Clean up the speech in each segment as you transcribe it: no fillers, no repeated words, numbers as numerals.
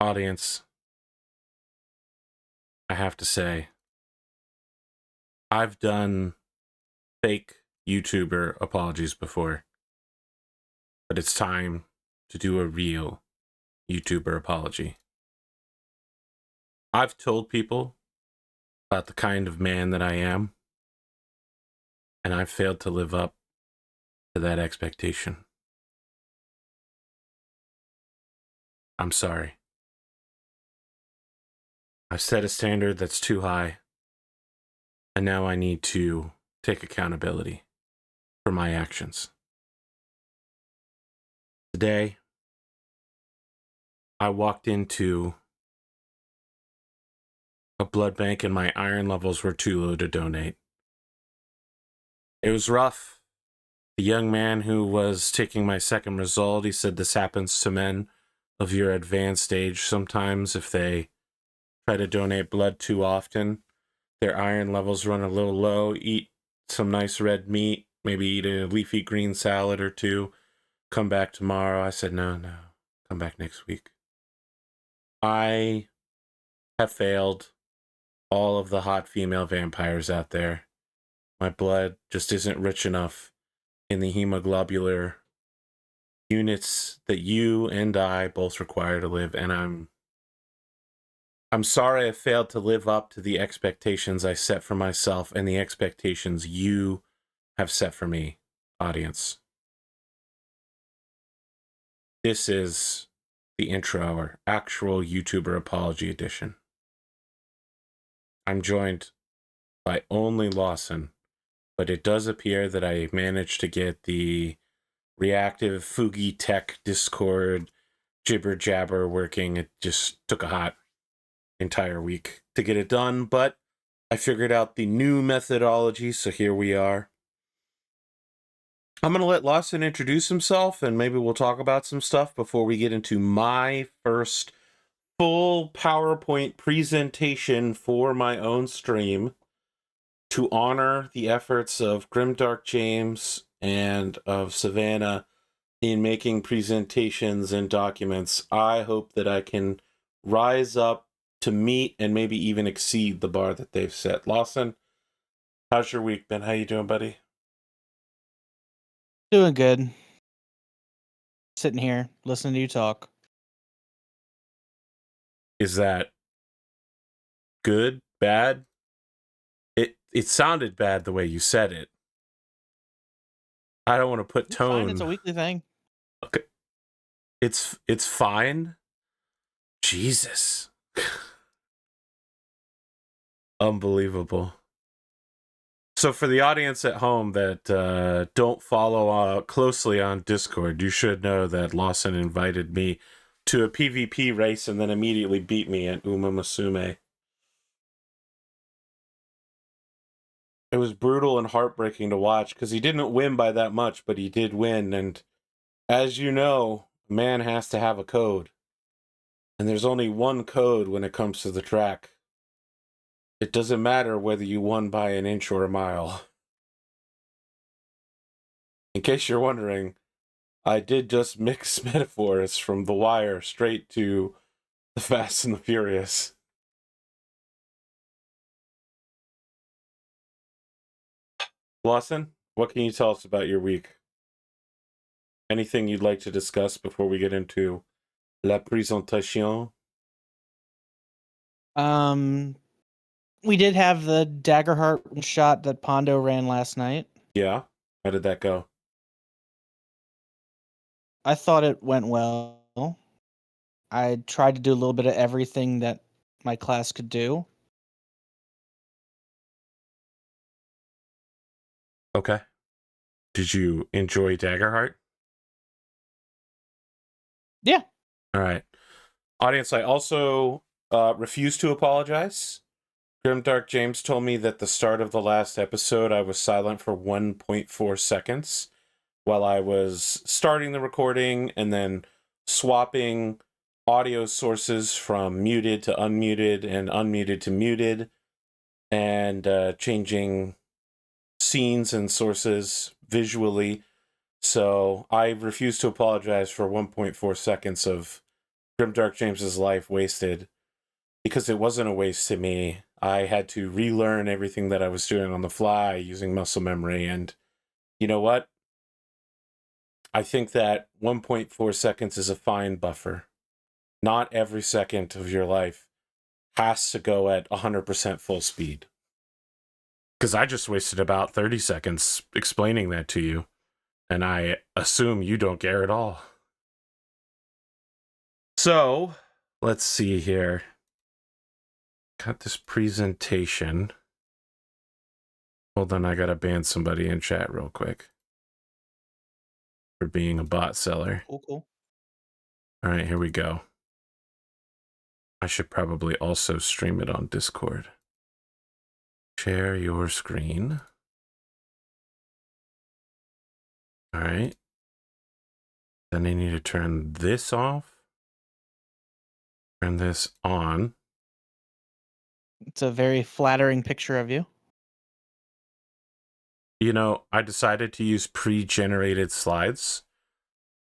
Audience, I have to say, I've done fake YouTuber apologies before, but it's time to do a real YouTuber apology. I've told people about the kind of man that I am, and I've failed to live up to that expectation. I'm sorry. I've set a standard that's too high, and now I need to take accountability for my actions. Today, I walked into a blood bank and my iron levels were too low to donate. It was rough. The young man who was taking my second result, he said this happens to men of your advanced age sometimes if they try to donate blood too often. Their iron levels run a little low. Eat some nice red meat, maybe eat a leafy green salad or two. Come back tomorrow. I said, no, come back next week. I have failed all of the hot female vampires out there. My blood just isn't rich enough in the hemoglobular units that you and I both require to live, and I'm sorry I failed to live up to the expectations I set for myself and the expectations you have set for me, audience. This is the intro, our actual YouTuber apology edition. I'm joined by only Lawson, but it does appear that I managed to get the reactive Fugi Tech Discord jibber jabber working. It just took a hot entire week to get it done, but I figured out the new methodology, so here we are. I'm going to let Lawson introduce himself, and maybe we'll talk about some stuff before we get into my first full PowerPoint presentation for my own stream to honor the efforts of Grimdark James and of Savannah in making presentations and documents. I hope that I can rise up to meet and maybe even exceed the bar that they've set. Lawson, how's your week been? How you doing, buddy? Doing good. Sitting here, listening to you talk. Is that good, bad? It sounded bad the way you said it. I don't want to put tone. Fine, it's a weekly thing. Okay. It's fine. Jesus. Unbelievable. So for the audience at home that don't follow closely on Discord, you should know that Lawson invited me to a PvP race and then immediately beat me at Uma Musume. It was brutal and heartbreaking to watch because he didn't win by that much, but he did win. And as you know, a man has to have a code. And there's only one code when it comes to the track. It doesn't matter whether you won by an inch or a mile. In case you're wondering, I did just mix metaphors from The Wire straight to The Fast and the Furious. Lawson, what can you tell us about your week? Anything you'd like to discuss before we get into la présentation? We did have the Daggerheart shot that Pondo ran last night. Yeah? How did that go? I thought it went well. I tried to do a little bit of everything that my class could do. Okay. Did you enjoy Daggerheart? Yeah. All right. Audience, I also refuse to apologize. Grimdark James told me that the start of the last episode I was silent for 1.4 seconds while I was starting the recording and then swapping audio sources from muted to unmuted and unmuted to muted and changing scenes and sources visually. So I refuse to apologize for 1.4 seconds of Grimdark James's life wasted, because it wasn't a waste to me. I had to relearn everything that I was doing on the fly using muscle memory. And you know what? I think that 1.4 seconds is a fine buffer. Not every second of your life has to go at 100% full speed. Because I just wasted about 30 seconds explaining that to you. And I assume you don't care at all. So, let's see here. Got this presentation. Hold on, I gotta ban somebody in chat real quick for being a bot seller. Cool. All right, here we go. I should probably also stream it on Discord. Share your screen. All right. Then I need to turn this off. Turn this on. It's a very flattering picture of you. You know, I decided to use pre-generated slides,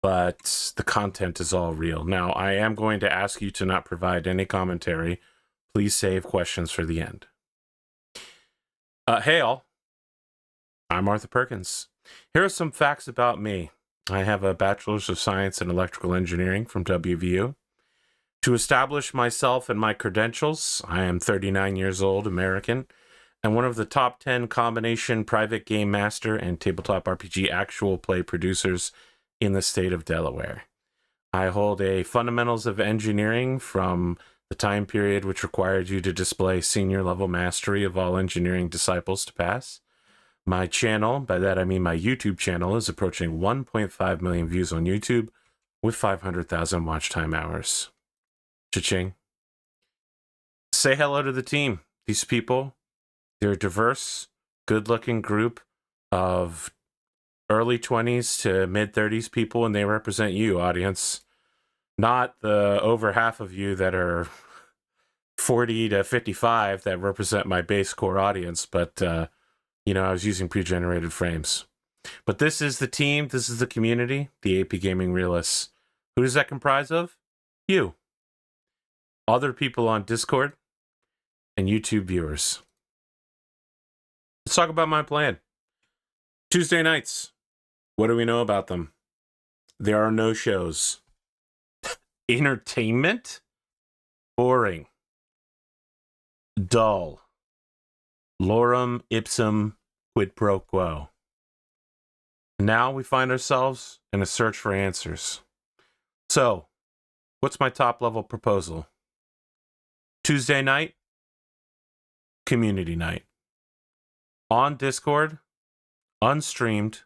but the content is all real. Now, I am going to ask you to not provide any commentary. Please save questions for the end. Hey all, I'm Arthur Perkins. Here are some facts about me. I have a Bachelor's of Science in Electrical Engineering from WVU. To establish myself and my credentials, I am 39 years old, American, and one of the top 10 combination private game master and tabletop RPG actual play producers in the state of Delaware. I hold a Fundamentals of Engineering from the time period which required you to display senior level mastery of all engineering disciples to pass. My channel, by that I mean my YouTube channel, is approaching 1.5 million views on YouTube with 500,000 watch time hours. Cha-ching. Say hello to the team. These people, they're a diverse, good-looking group of early 20s to mid-30s people, and they represent you, audience. Not the over half of you that are 40 to 55 that represent my base core audience, but, you know, I was using pre-generated frames. But this is the team, this is the community, the AP Gaming Realists. Who does that comprise of? You. Other people on Discord, and YouTube viewers. Let's talk about my plan. Tuesday nights. What do we know about them? There are no shows. Entertainment? Boring. Dull. Lorem ipsum quid pro quo. Now we find ourselves in a search for answers. So, what's my top level proposal? Tuesday night, community night. On Discord, unstreamed,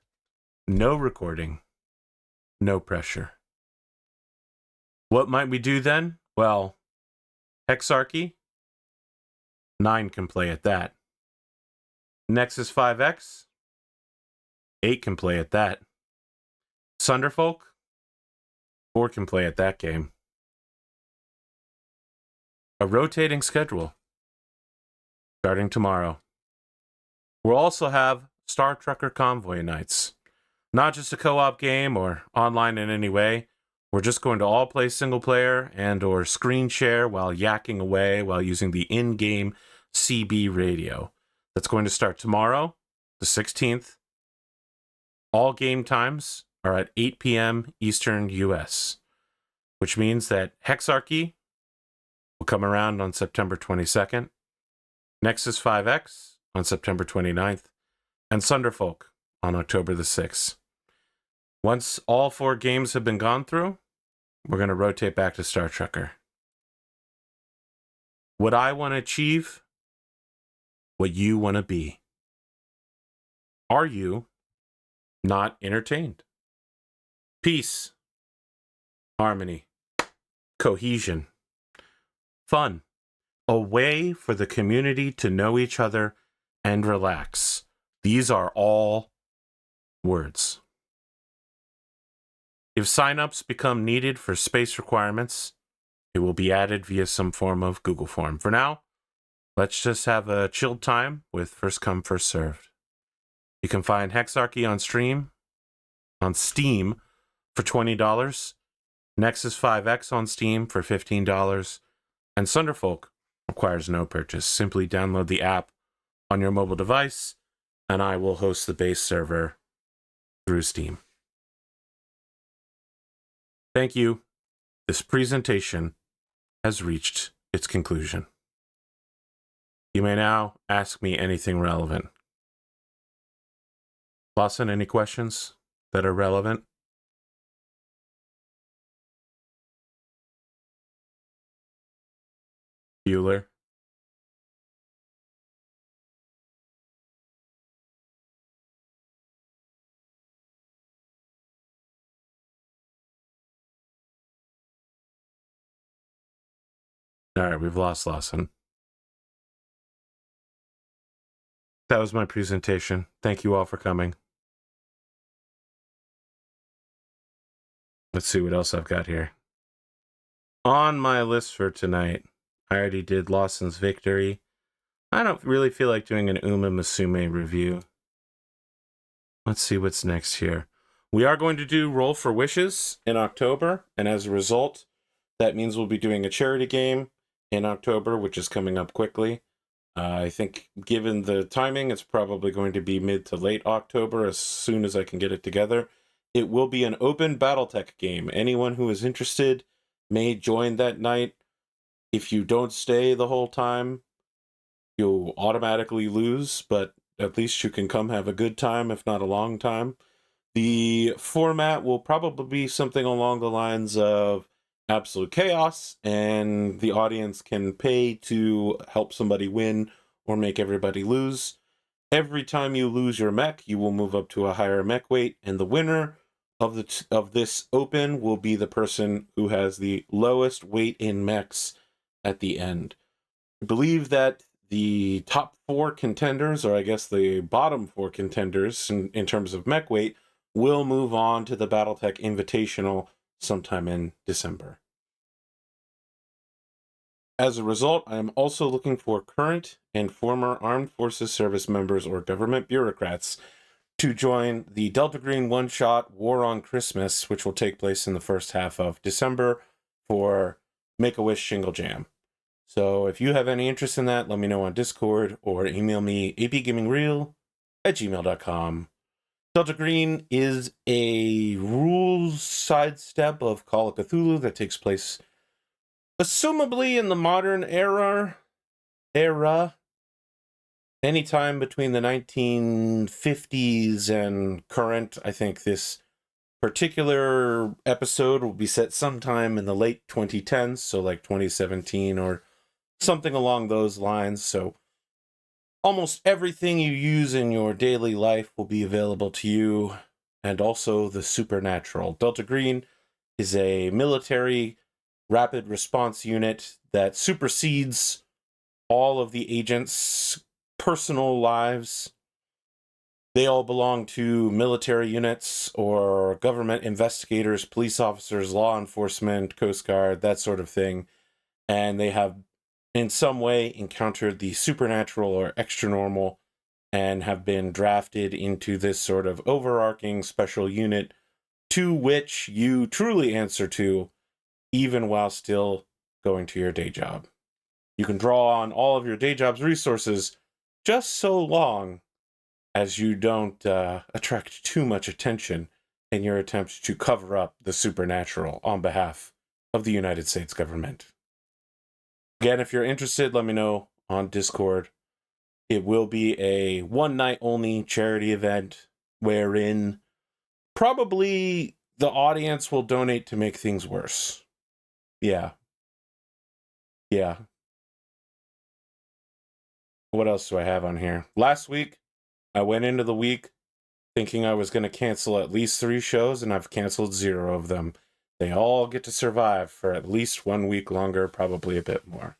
no recording, no pressure. What might we do then? Well, Hexarchy, 9 can play at that. Nexus 5X, 8 can play at that. Sunderfolk, 4 can play at that game. A rotating schedule starting tomorrow. We'll also have Star Trekker Convoy nights. Not just a co-op game or online in any way. We're just going to all play single player and or screen share while yakking away while using the in-game CB radio. That's going to start tomorrow, the 16th. All game times are at 8 p.m. Eastern US, which means that Hexarchy will come around on September 22nd, Nexus 5X on September 29th, and Sunderfolk on October the 6th. Once all 4 games have been gone through, we're going to rotate back to Star Trekker. What I want to achieve, what you want to be. Are you not entertained? Peace, harmony, cohesion, fun, a way for the community to know each other and relax. These are all words. If signups become needed for space requirements, it will be added via some form of Google form. For now, let's just have a chilled time with first come, first served. You can find Hexarchy on Steam for $20. Nexus 5X on Steam for $15. And Sunderfolk requires no purchase. Simply download the app on your mobile device, and I will host the base server through Steam. Thank you. This presentation has reached its conclusion. You may now ask me anything relevant. Lawson, any questions that are relevant? Bueller? All right, we've lost Lawson. That was my presentation. Thank you all for coming. Let's see what else I've got here. On my list for tonight, I already did Lawson's Victory. I don't really feel like doing an Uma Musume review. Let's see what's next here. We are going to do Roll for Wishes in October, and as a result, that means we'll be doing a charity game in October, which is coming up quickly. I think given the timing, it's probably going to be mid to late October as soon as I can get it together. It will be an open Battletech game. Anyone who is interested may join that night. If you don't stay the whole time, you'll automatically lose, but at least you can come have a good time, if not a long time. The format will probably be something along the lines of Absolute Chaos, and the audience can pay to help somebody win or make everybody lose. Every time you lose your mech, you will move up to a higher mech weight, and the winner of this open will be the person who has the lowest weight in mechs at the end. I believe that the top 4 contenders, or I guess the bottom 4 contenders in terms of mech weight, will move on to the Battletech Invitational sometime in December. As a result, I am also looking for current and former Armed Forces service members or government bureaucrats to join the Delta Green one-shot War on Christmas, which will take place in the first half of December for Make-A-Wish Shingle Jam. So if you have any interest in that, let me know on Discord or email me apgamingreal@gmail.com. Delta Green is a rules sidestep of Call of Cthulhu that takes place assumably in the modern era, anytime between the 1950s and current. I think this particular episode will be set sometime in the late 2010s, so like 2017 or something along those lines. So almost everything you use in your daily life will be available to you, and also the supernatural. Delta Green is a military rapid response unit that supersedes all of the agents' personal lives. They all belong to military units or government investigators, police officers, law enforcement, Coast Guard, that sort of thing. And they have in some way encountered the supernatural or extra-normal and have been drafted into this sort of overarching special unit to which you truly answer to, even while still going to your day job. You can draw on all of your day job's resources just so long as you don't attract too much attention in your attempt to cover up the supernatural on behalf of the United States government. Again, if you're interested, let me know on Discord. It will be a one-night-only charity event wherein probably the audience will donate to make things worse. Yeah. What else do I have on here? Last week, I went into the week thinking I was going to cancel at least 3 shows, and I've canceled 0 of them. They all get to survive for at least 1 week longer, probably a bit more.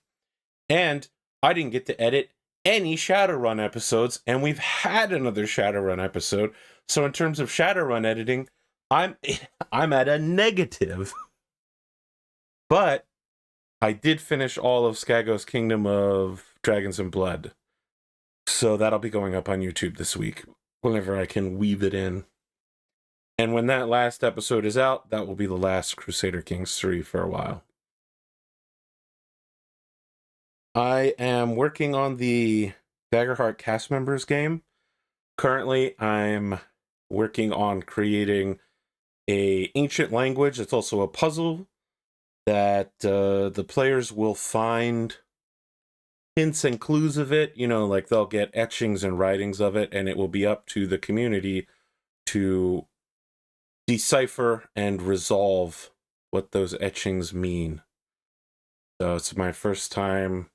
And I didn't get to edit any Shadowrun episodes, and we've had another Shadowrun episode. So in terms of Shadowrun editing, I'm at a negative. But I did finish all of Skagos Kingdom of Dragons and Blood. So that'll be going up on YouTube this week, whenever I can weave it in. And when that last episode is out, that will be the last Crusader Kings 3 for a while. I am working on the Daggerheart cast members game. Currently, I'm working on creating a ancient language. It's also a puzzle that the players will find hints and clues of it. You know, like they'll get etchings and writings of it, and it will be up to the community to decipher and resolve what those etchings mean. So it's my first time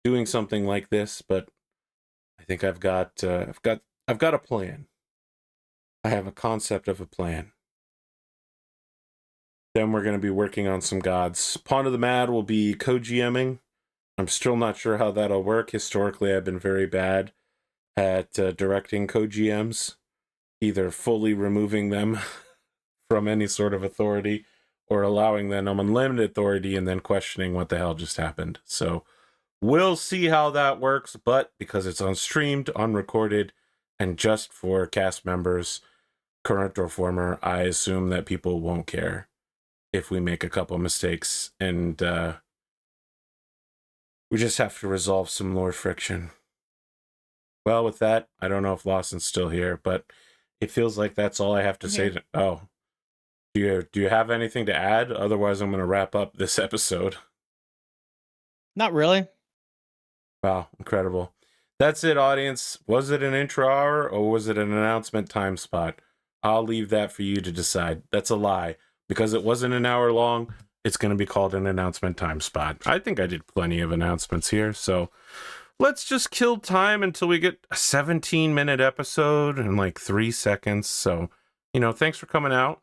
doing something like this, but I think I've got a plan. I have a concept of a plan. Then we're going to be working on some gods. Pawn of the Mad will be co-GMing. I'm still not sure how that'll work. Historically, I've been very bad at directing co-GMs, either fully removing them from any sort of authority or allowing them unlimited authority and then questioning what the hell just happened. So we'll see how that works, but because it's unstreamed, unrecorded, and just for cast members, current or former, I assume that people won't care if we make a couple mistakes, and we just have to resolve some lore friction. Well, with that, I don't know if Lawson's still here, but it feels like that's all I have to say. Oh, do you have anything to add? Otherwise, I'm going to wrap up this episode. Not really. Wow, incredible. That's it, audience. Was it an intro hour or was it an announcement time spot? I'll leave that for you to decide. That's a lie. Because it wasn't an hour long, it's going to be called an announcement time spot. I think I did plenty of announcements here, so let's just kill time until we get a 17-minute episode in like 3 seconds. So, thanks for coming out.